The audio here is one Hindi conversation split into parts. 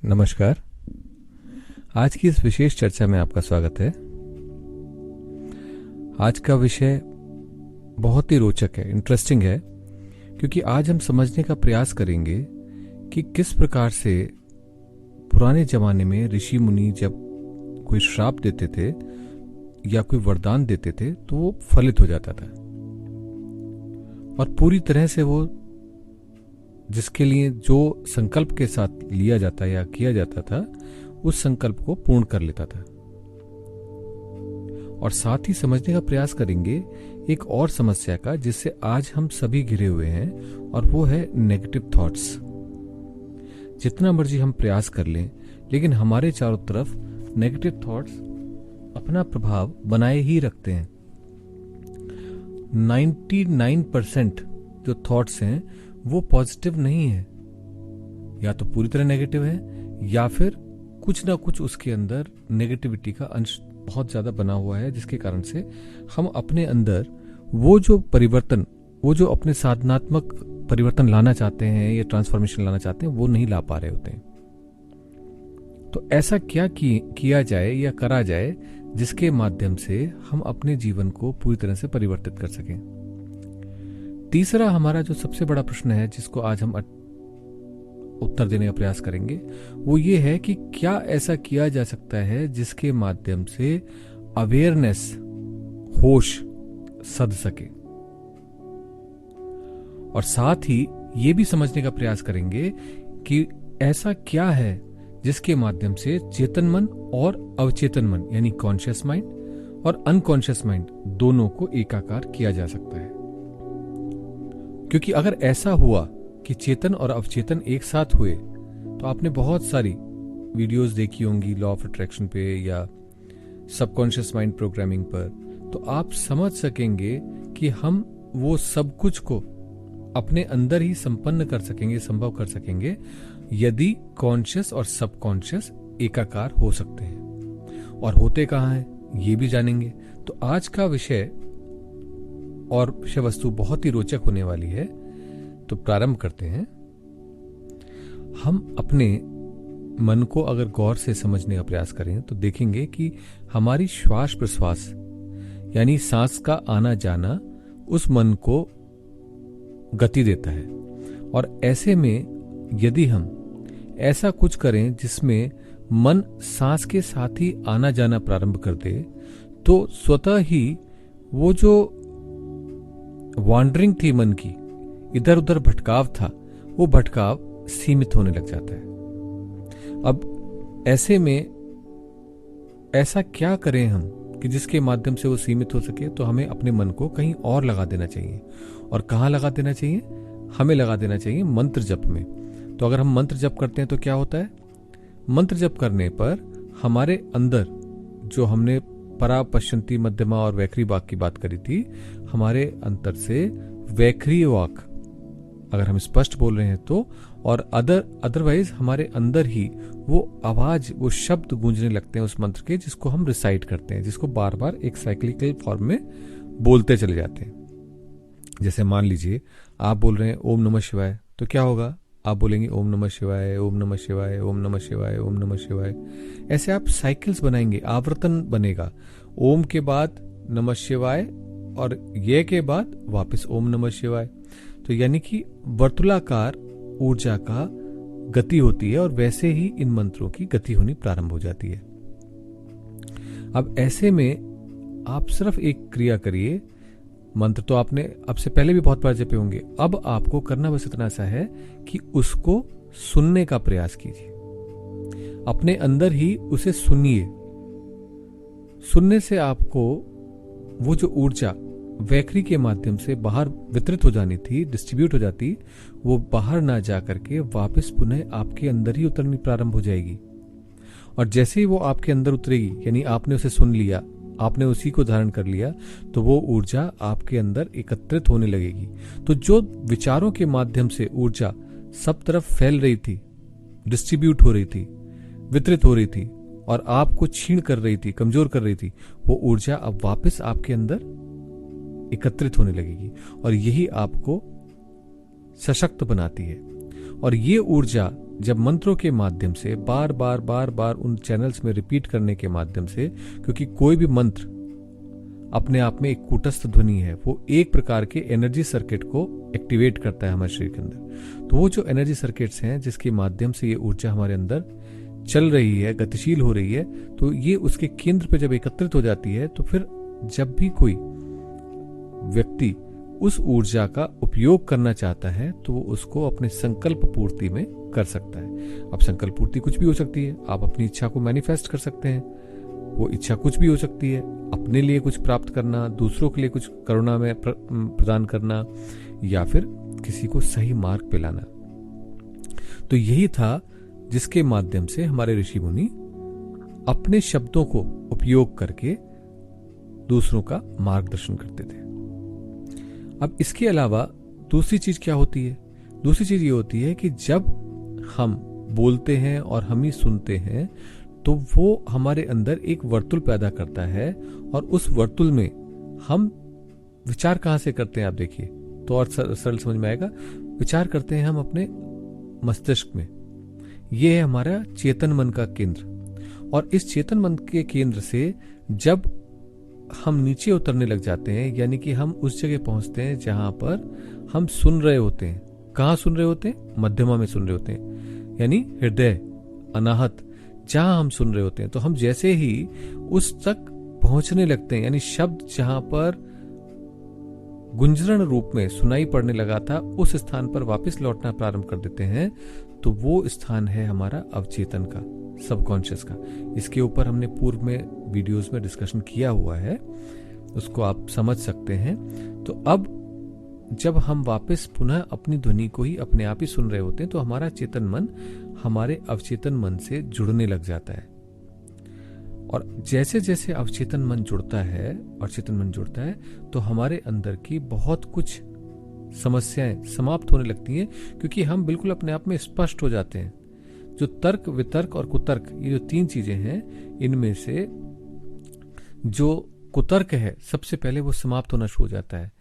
नमस्कार। आज की इस विशेष चर्चा में आपका स्वागत है। आज का विषय बहुत ही रोचक है, इंटरेस्टिंग है, क्योंकि आज हम समझने का प्रयास करेंगे कि किस प्रकार से पुराने जमाने में ऋषि मुनि जब कोई श्राप देते थे या कोई वरदान देते थे तो वो फलित हो जाता था और पूरी तरह से वो जिसके लिए जो संकल्प के साथ लिया जाता या किया जाता था उस संकल्प को पूर्ण कर लेता था। और साथ ही समझने का प्रयास करेंगे एक और समस्या का जिससे आज हम सभी घिरे हुए हैं, और वो है नेगेटिव थॉट्स। जितना मर्जी हम प्रयास कर लें, लेकिन हमारे चारों तरफ नेगेटिव थॉट्स अपना प्रभाव बनाए ही रखते हैं। 99% जो थॉट्स हैं वो पॉजिटिव नहीं है, या तो पूरी तरह नेगेटिव है या फिर कुछ ना कुछ उसके अंदर नेगेटिविटी का अंश बहुत ज्यादा बना हुआ है, जिसके कारण से हम अपने अंदर वो जो परिवर्तन, वो जो अपने साधनात्मक परिवर्तन लाना चाहते हैं या ट्रांसफॉर्मेशन लाना चाहते हैं वो नहीं ला पा रहे होते हैं। तो ऐसा क्या किया जाए या करा जाए जिसके माध्यम से हम अपने जीवन को पूरी तरह से परिवर्तित कर सकें। तीसरा हमारा जो सबसे बड़ा प्रश्न है जिसको आज हम उत्तर देने का प्रयास करेंगे वो ये है कि क्या ऐसा किया जा सकता है जिसके माध्यम से अवेयरनेस, होश सध सके। और साथ ही ये भी समझने का प्रयास करेंगे कि ऐसा क्या है जिसके माध्यम से चेतन मन और अवचेतन मन यानी कॉन्शियस माइंड और अनकॉन्शियस माइंड दोनों को एकाकार किया जा सकता है। क्योंकि अगर ऐसा हुआ कि चेतन और अवचेतन एक साथ हुए तो आपने बहुत सारी वीडियोस देखी होंगी लॉ ऑफ अट्रैक्शन पे या सबकॉन्शियस माइंड प्रोग्रामिंग पर, तो आप समझ सकेंगे कि हम वो सब कुछ को अपने अंदर ही संपन्न कर सकेंगे, संभव कर सकेंगे यदि कॉन्शियस और सबकॉन्शियस एकाकार हो सकते हैं। और होते कहाँ हैं ये भी जानेंगे। तो आज का विषय और विषय वस्तु बहुत ही रोचक होने वाली है। तो प्रारंभ करते हैं। हम अपने मन को अगर गौर से समझने का प्रयास करें तो देखेंगे कि हमारी श्वास प्रश्वास यानी सांस का आना जाना उस मन को गति देता है। और ऐसे में यदि हम ऐसा कुछ करें जिसमें मन सांस के साथ ही आना जाना प्रारंभ कर दे तो स्वतः ही वो जो वॉन्डरिंग थी मन की, इधर उधर भटकाव था, वो भटकाव सीमित होने लग जाता है। अब ऐसे में ऐसा क्या करें हम कि जिसके माध्यम से वो सीमित हो सके। तो हमें अपने मन को कहीं और लगा देना चाहिए। और कहाँ लगा देना चाहिए? हमें लगा देना चाहिए मंत्र जप में। तो अगर हम मंत्र जप करते हैं तो क्या होता है? मंत्र जप करने पर हमारे अंदर जो हमने परा, पश्चंती, मध्यमा और वैखरी वाक की बात करी थी, हमारे अंतर से वैखरी वाक अगर हम स्पष्ट बोल रहे हैं तो, और अदरवाइज हमारे अंदर ही वो आवाज, वो शब्द गूंजने लगते हैं उस मंत्र के, जिसको हम रिसाइट करते हैं, जिसको बार बार एक साइक्लिकल फॉर्म में बोलते चले जाते हैं। जैसे मान लीजिए आप बोल रहे हैं ओम नमः शिवाय, तो क्या होगा? आप बोलेंगे ओम नमः शिवाय, ओम नमः शिवाय, ओम नमः शिवाय, ओम नमः शिवाय। ऐसे आप साइकिल्स बनाएंगे, आवर्तन बनेगा। ओम के बाद नमः शिवाय और ये के बाद वापस ओम नमः शिवाय। तो यानी कि वर्तुलाकार ऊर्जा का गति होती है और वैसे ही इन मंत्रों की गति होनी प्रारंभ हो जाती है। अब ऐसे में आप सिर्फ एक क्रिया करिए। मंत्र तो आपने अब से पहले भी बहुत बार जपे होंगे। अब आपको करना बस इतना सा है कि उसको सुनने का प्रयास कीजिए। अपने अंदर ही उसे सुनिए। सुनने से आपको वो जो ऊर्जा वैखरी के माध्यम से बाहर वितरित हो जानी थी, डिस्ट्रीब्यूट हो जाती, वो बाहर ना जा करके वापस पुनः आपके अंदर ही उतरनी प्रारंभ हो जाएगी। और जैसे ही वो आपके अंदर उतरेगी, यानी आपने उसे सुन लिया, आपने उसी को धारण कर लिया, तो वो ऊर्जा आपके अंदर एकत्रित होने लगेगी। तो जो विचारों के माध्यम से ऊर्जा सब तरफ फैल रही थी, डिस्ट्रीब्यूट हो रही थी, वितरित हो रही थी और आपको छीण कर रही थी, कमजोर कर रही थी, वो ऊर्जा अब वापस आपके अंदर एकत्रित होने लगेगी और यही आपको सशक्त बनाती है। और ये ऊर्जा जब मंत्रों के माध्यम से बार बार बार बार उन चैनल्स में रिपीट करने के माध्यम से, क्योंकि कोई भी मंत्र अपने आप में एक कूटस्थ ध्वनि है, वो एक प्रकार के एनर्जी सर्किट को एक्टिवेट करता है हमारे शरीर के अंदर। तो वो जो एनर्जी सर्किट्स हैं जिसके माध्यम से ये ऊर्जा हमारे अंदर चल रही है, गतिशील हो रही है, तो ये उसके केंद्र पे जब एकत्रित हो जाती है, तो फिर जब भी कोई व्यक्ति उस ऊर्जा का उपयोग करना चाहता है तो वो उसको अपने संकल्प पूर्ति में कर सकता है। अब संकल्प पूर्ति कुछ भी हो सकती है, आप अपनी इच्छा को मैनिफेस्ट कर सकते हैं, वो इच्छा कुछ भी हो सकती है, अपने लिए कुछ प्राप्त करना, दूसरों के लिए कुछ करुणा में प्रदान करना, या फिर किसी को सही मार्ग पे लाना। तो यही था जिसके माध्यम से हमारे ऋषि मुनि अपने शब्दों को उपयोग करके दूसरों का मार्गदर्शन करते थे। अब इसके अलावा दूसरी चीज क्या होती है? दूसरी चीज ये होती है कि जब हम बोलते हैं और हम ही सुनते हैं तो वो हमारे अंदर एक वर्तुल पैदा करता है, और उस वर्तुल में हम विचार कहां से करते हैं आप देखिए तो और सरल समझ में आएगा। विचार करते हैं हम अपने मस्तिष्क में। ये है हमारा चेतन मन का केंद्र, और इस चेतन मन के केंद्र से जब हम नीचे उतरने लग जाते हैं, यानी कि हम उस जगह पहुंचते हैं जहां पर हम सुन रहे होते हैं। कहां सुन रहे होते हैं? मध्यमा में सुन रहे होते हैं, यानी हृदय अनाहत जहां हम सुन रहे होते हैं। तो हम जैसे ही उस तक पहुंचने लगते हैं, यानी शब्द जहां पर गुंजरण रूप में सुनाई पड़ने लगा था, उस स्थान पर वापस लौटना प्रारंभ कर देते हैं, तो वो स्थान है हमारा अवचेतन का, सबकॉन्शियस का। इसके ऊपर हमने पूर्व में वीडियोस में डिस्कशन किया हुआ है, उसको आप समझ सकते हैं। तो अब जब हम वापस पुनः अपनी ध्वनि को ही अपने आप ही सुन रहे होते हैं, तो हमारा चेतन मन हमारे अवचेतन मन से जुड़ने लग जाता है। और जैसे जैसे अवचेतन मन जुड़ता है और चेतन मन जुड़ता है, तो हमारे अंदर की बहुत कुछ समस्याएं समाप्त होने लगती हैं, क्योंकि हम बिल्कुल अपने आप में स्पष्ट हो जाते हैं। जो तर्क, वितर्क और कुतर्क, ये जो तीन चीजें हैं, इनमें से जो कुतर्क है सबसे पहले वो समाप्त होना शुरू हो जाता है।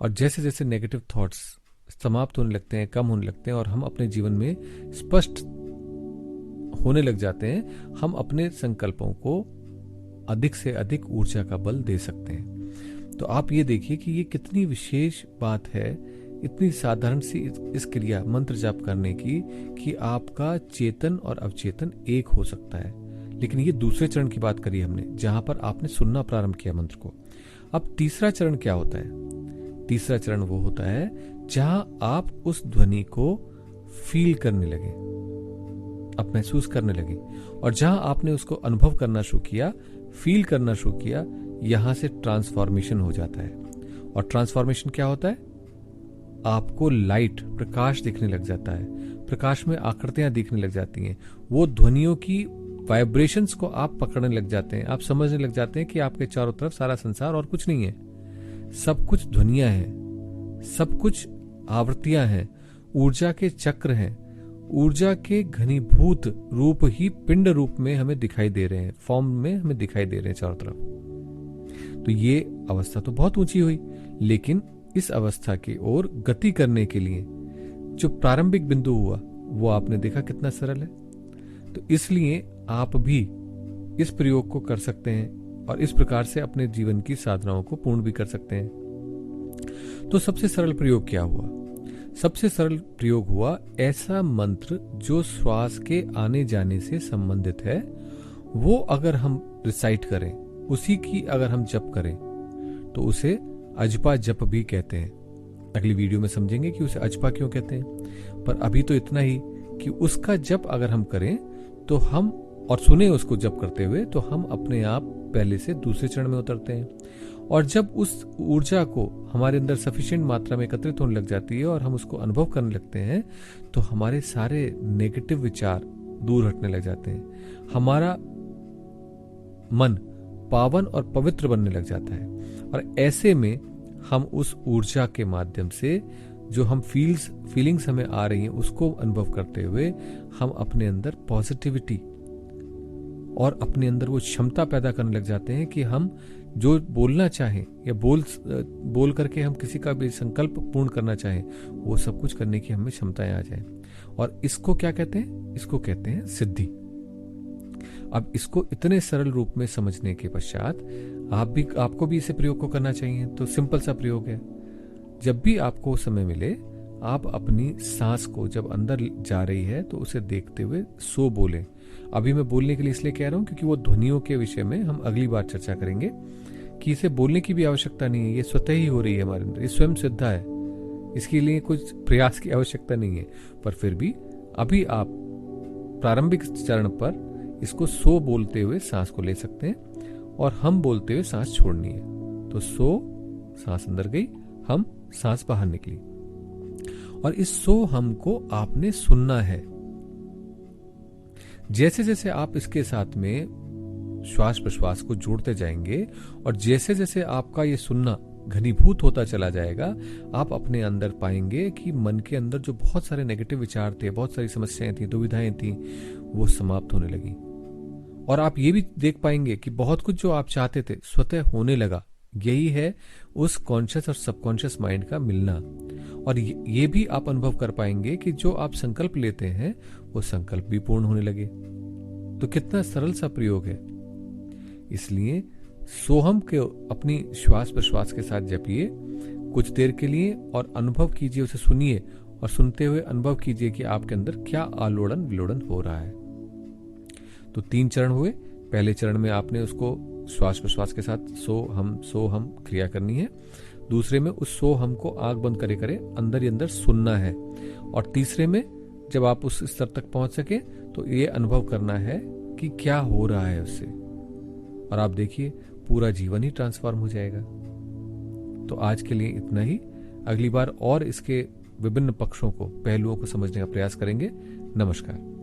और जैसे जैसे नेगेटिव थॉट्स समाप्त होने लगते हैं, कम होने लगते हैं, और हम अपने जीवन में स्पष्ट होने लग जाते हैं, हम अपने संकल्पों को अधिक से अधिक ऊर्जा का बल दे सकते हैं। तो आप ये देखिए कि ये कितनी विशेष बात है, इतनी साधारण सी इस क्रिया मंत्र जाप करने की, कि आपका चेतन और अवचेतन एक हो सकता है। लेकिन ये दूसरे चरण की बात करी हमने, जहां पर आपने सुनना प्रारंभ किया मंत्र को। अब तीसरा चरण क्या होता है? तीसरा चरण वो होता है जहां आप उस ध्वनि को फील करने लगे, आप महसूस करने लगे, और जहां आपने उसको अनुभव करना शुरू किया, फील करना शुरू किया, यहां से ट्रांसफॉर्मेशन हो जाता है। और ट्रांसफॉर्मेशन क्या होता है? आपको लाइट, प्रकाश दिखने लग जाता है, प्रकाश में आकृतियां दिखने लग जाती हैं, वो ध्वनियों की वाइब्रेशंस को आप पकड़ने लग जाते हैं, आप समझने लग जाते हैं कि आपके चारों तरफ सारा संसार और कुछ नहीं है, सब कुछ ध्वनियां हैं, सब कुछ आवृत्तियां हैं, ऊर्जा के चक्र हैं, ऊर्जा के घनीभूत रूप ही पिंड रूप में हमें दिखाई दे रहे हैं, फॉर्म में हमें दिखाई दे रहे हैं चारों तरफ। तो ये अवस्था तो बहुत ऊंची हुई, लेकिन इस अवस्था की ओर गति करने के लिए जो प्रारंभिक बिंदु हुआ वो आपने देखा कितना सरल है। तो इसलिए आप भी इस प्रयोग को कर सकते हैं और इस प्रकार से अपने जीवन की साधनाओं को पूर्ण भी कर सकते हैं। तो सबसे सरल प्रयोग क्या हुआ? सबसे सरल प्रयोग हुआ ऐसा मंत्र जो श्वास के आने जाने से संबंधित है, वो अगर हम रिसाइट करें, उसी की अगर हम जप करें, तो उसे अजपा जप भी कहते हैं। अगली वीडियो में समझेंगे कि उसे अजपा क्यों कहते हैं, पर अभी तो इतना ही कि उसका जप अगर हम करें तो हम, और सुने उसको जप करते हुए, तो हम अपने आप पहले से दूसरे चरण में उतरते हैं। और जब उस ऊर्जा को हमारे अंदर सफिशिएंट मात्रा में एकत्रित होने लग जाती है और हम उसको अनुभव करने लगते हैं, तो हमारे सारे नेगेटिव विचार दूर हटने लग जाते हैं, हमारा मन पावन और पवित्र बनने लग जाता है। और ऐसे में हम उस ऊर्जा के माध्यम से जो हम फीलिंग्स हमें आ रही हैं उसको अनुभव करते हुए हम अपने अंदर पॉजिटिविटी और अपने अंदर वो क्षमता पैदा करने लग जाते हैं कि हम जो बोलना चाहें या बोल करके हम किसी का भी संकल्प पूर्ण करना चाहें, वो सब कुछ करने की हमें क्षमताएं आ जाएं। और इसको क्या कहते हैं? इसको कहते हैं सिद्धि। अब इसको इतने सरल रूप में समझने के पश्चात आपको भी इसे प्रयोग को करना चाहिए। तो सिंपल सा प्रयोग है, जब भी आपको समय मिले आप अपनी सांस को जब अंदर जा रही है तो उसे देखते हुए सो बोलें। अभी मैं बोलने के लिए इसलिए कह रहा हूं क्योंकि वो ध्वनियों के विषय में हम अगली बार चर्चा करेंगे कि इसे बोलने की भी आवश्यकता नहीं है, ये स्वतः ही हो रही है हमारे अंदर, ये स्वयं सिद्धा है, इसके लिए कुछ प्रयास की आवश्यकता नहीं है। पर फिर भी अभी आप प्रारंभिक चरण पर इसको सो बोलते हुए सांस को ले सकते हैं और हम बोलते हुए सांस छोड़नी है। तो सो, सांस अंदर गई, हम, सांस बाहर निकली। और इस सो हम को आपने सुनना है। जैसे जैसे आप इसके साथ में श्वास प्रश्वास को जोड़ते जाएंगे और जैसे जैसे आपका ये सुनना घनीभूत होता चला जाएगा, आप अपने अंदर पाएंगे कि मन के अंदर जो बहुत सारे नेगेटिव विचार थे, बहुत सारी समस्याएं थी, दुविधाएं थी, वो समाप्त होने लगी। और आप ये भी देख पाएंगे कि बहुत कुछ जो आप चाहते थे स्वतः होने लगा। यही है उस कॉन्शियस और सबकॉन्शियस माइंड का मिलना। और ये भी आप अनुभव कर पाएंगे कि जो आप संकल्प लेते हैं वो संकल्प भी पूर्ण होने लगे। तो कितना सरल सा प्रयोग है। इसलिए सोहम के अपनी श्वास प्रश्वास के साथ जपिए कुछ देर के लिए और अनुभव कीजिए, उसे सुनिए और सुनते हुए अनुभव कीजिए कि आपके अंदर क्या आलोड़न विलोड़न हो रहा है। तो 3 चरण हुए। पहले चरण में आपने उसको श्वास प्रश्वास के साथ सो हम क्रिया करनी है। दूसरे में उस सो हम को आंख बंद करे करे अंदर ही अंदर सुनना है। और तीसरे में जब आप उस स्तर तक पहुंच सके तो ये अनुभव करना है कि क्या हो रहा है उससे। और आप देखिए पूरा जीवन ही ट्रांसफॉर्म हो जाएगा। तो आज के लिए इतना ही। अगली बार और इसके विभिन्न पक्षों को, पहलुओं को समझने का प्रयास करेंगे। नमस्कार।